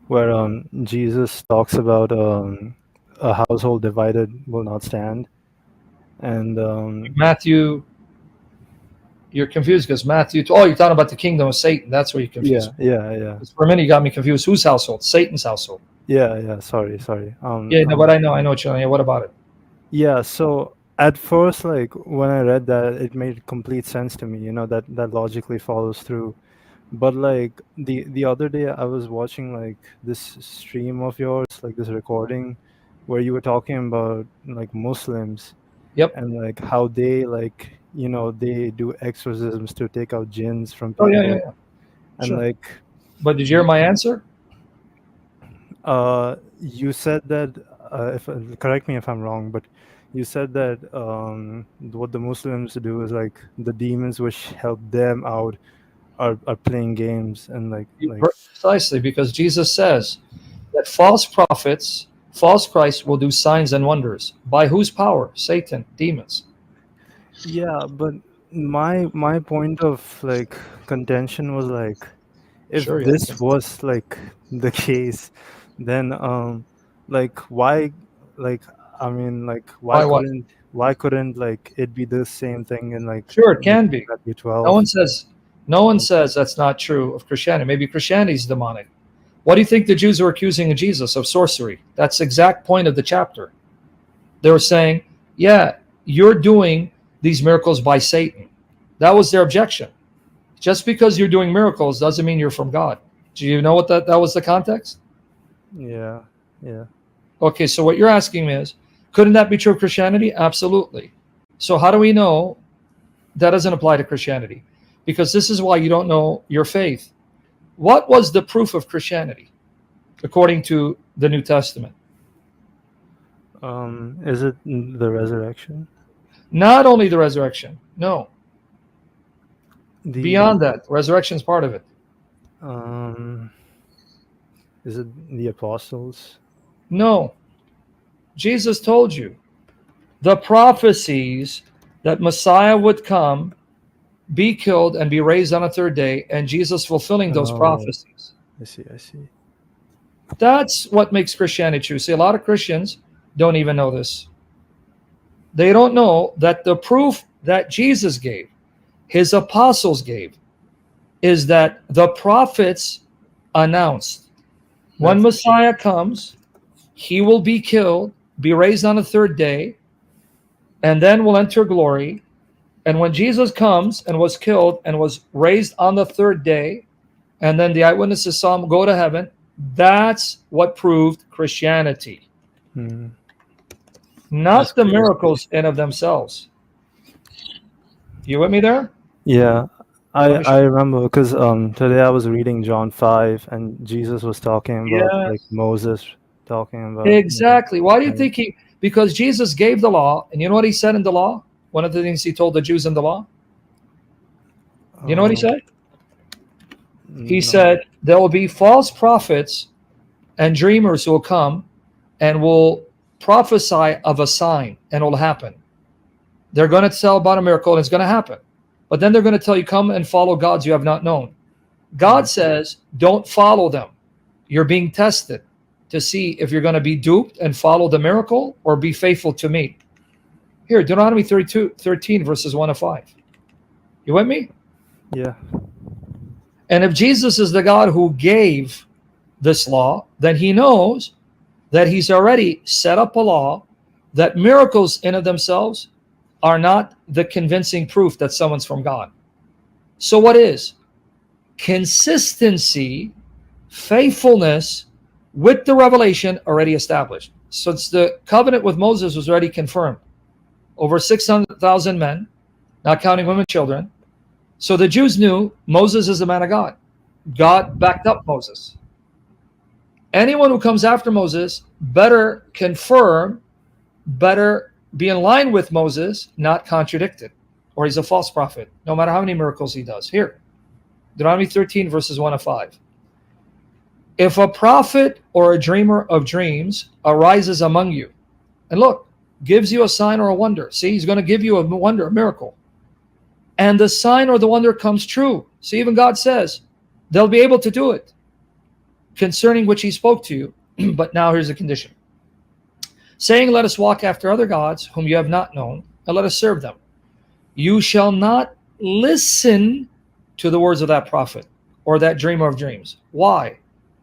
where Jesus talks about a household divided will not stand, and Matthew, you're confused because Matthew. Oh, you're talking about the kingdom of Satan. That's where you confuse yeah, me. yeah, yeah, 'Cause for a minute, you got me confused. Whose household? Satan's household. yeah, yeah. Sorry, sorry. Yeah, no, but I know what you're. Yeah, what about it? Yeah. So at first, like when I read that, it made complete sense to me. You know that logically follows through. But like the other day, I was watching like this stream of yours, like this recording, where you were talking about like Muslims Yep. and like how they like they do exorcisms to take out jinns from Oh yeah, yeah, people, yeah. and Sure. like But did you hear my answer? you said that if correct me if I'm wrong, but you said that what the Muslims do is like the demons which help them out are playing games and Precisely because Jesus says that false prophets, false Christ will do signs and wonders. By whose power? Satan, demons. yeah, but my point of like contention was like if Sure, yeah. this was like the case, then like why like I mean like Why what? why couldn't like it be the same thing in like Sure, it can be. Matthew No one 12? says no one says that's not true of Christianity. Maybe Christianity's demonic. What do you think the Jews were accusing of Jesus of sorcery? That's the exact point of the chapter. They were saying, yeah, you're doing these miracles by Satan. That was their objection. Just because you're doing miracles doesn't mean you're from God. Do you know what that was the context? Yeah, yeah. Okay, so what you're asking me is, couldn't that be true of Christianity? Absolutely. So how do we know that doesn't apply to Christianity? Because this is why you don't know your faith. What was the proof of Christianity according to the New Testament? Is it the resurrection? Not only the resurrection. No. The Beyond that, resurrection is part of it. um is it the apostles? No. Jesus told you the prophecies that Messiah would come, be killed, and be raised on a third day, and Jesus fulfilling those Oh, prophecies. I see, I see. That's what makes Christianity true. See, a lot of Christians don't even know this. They don't know that the proof that Jesus gave, his apostles gave, is that the prophets announced when That's Messiah comes, he will be killed, be raised on the third day, and then will enter glory. And when Jesus comes and was killed and was raised on the third day, and then the eyewitnesses saw him go to heaven, that's what proved Christianity, hmm, that's not the crazy. miracles in of themselves. You with me there? Yeah, Let me show I remember because today I was reading John 5 and Jesus was talking you. about like Yes, Moses talking about exactly. Why do you and think he? Because Jesus gave the law, and you know what he said in the law? One of the things he told the Jews in the law. You know what he um said? He no. said there will be false prophets and dreamers who will come and will prophesy of a sign, and it will happen. They're going to tell about a miracle, and it's going to happen. But then they're going to tell you, come and follow gods you have not known. Hmm. God says, don't follow them. You're being tested to see if you're going to be duped and follow the miracle or be faithful to me. Here, Deuteronomy 13, verses 1 to 5. You with me? Yeah. And if Jesus is the God who gave this law, then he knows that he's already set up a law that miracles in of themselves are not the convincing proof that someone's from God. So what is? Consistency, faithfulness with the revelation already established. Since the covenant with Moses was already confirmed, over 600,000 men, not counting women and children. So the Jews knew Moses is the man of God. God backed up Moses. Anyone who comes after Moses better confirm, better be in line with Moses, not contradicted, or he's a false prophet, no matter how many miracles he does. Here, Deuteronomy 13, verses 1 to 5. If a prophet or a dreamer of dreams arises among you, and look, gives you a sign or a wonder. See, he's going to give you a wonder, a miracle. And the sign or the wonder comes true. See, even God says they'll be able to do it. concerning which he spoke to you. But now here's the condition. Saying, let us walk after other gods whom you have not known, and let us serve them. You shall not listen to the words of that prophet or that dreamer of dreams. Why?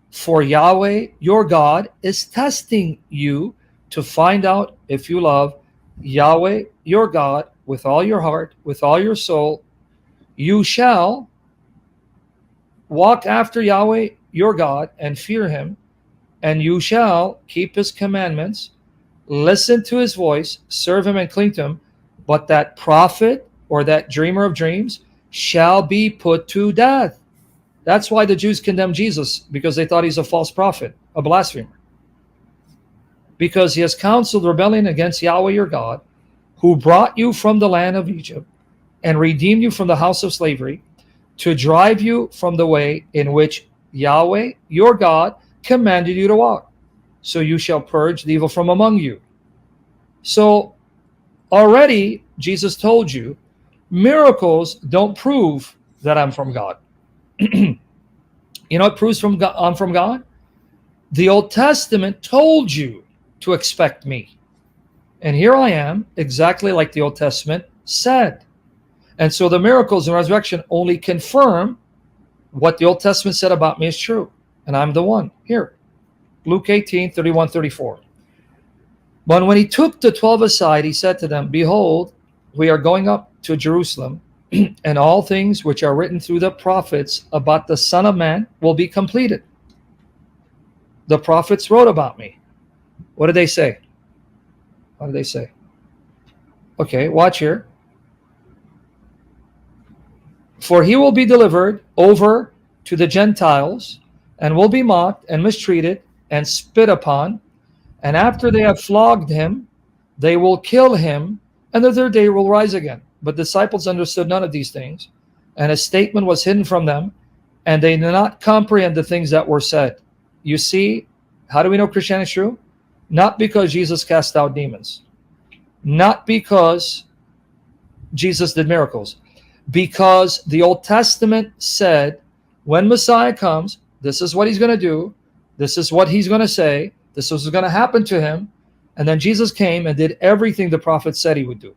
For Yahweh, your God, is testing you to find out if you love Yahweh, your God, with all your heart, with all your soul. You shall walk after Yahweh, your God, and fear him, and you shall keep his commandments, listen to his voice, serve him and cling to him. But that prophet or that dreamer of dreams shall be put to death. That's why the Jews condemned Jesus, because they thought he's a false prophet, a blasphemer. Because he has counseled rebellion against Yahweh your God, who brought you from the land of Egypt and redeemed you from the house of slavery, to drive you from the way in which Yahweh your God commanded you to walk. So you shall purge the evil from among you. So already Jesus told you, miracles don't prove that I'm from God. You know what proves I'm from God? The Old Testament told you to expect me. And here I am, exactly like the Old Testament said. And so the miracles and resurrection only confirm what the Old Testament said about me is true. And I'm the one. Here, Luke 18, 31, 34. But when he took the 12 aside, he said to them, behold, we are going up to Jerusalem, and all things which are written through the prophets about the Son of Man will be completed. The prophets wrote about me. What did they say? What did they say? Okay, watch here. For he will be delivered over to the Gentiles, and will be mocked and mistreated and spit upon. And after they have flogged him, they will kill him, and the third day will rise again. But disciples understood none of these things, and his statement was hidden from them, and they did not comprehend the things that were said. You see, how do we know Christianity is true? Not because Jesus cast out demons, not because Jesus did miracles, because the Old Testament said when Messiah comes, this is what he's going to do, this is what he's going to say, this is going to happen to him. And then Jesus came and did everything the prophet said he would do.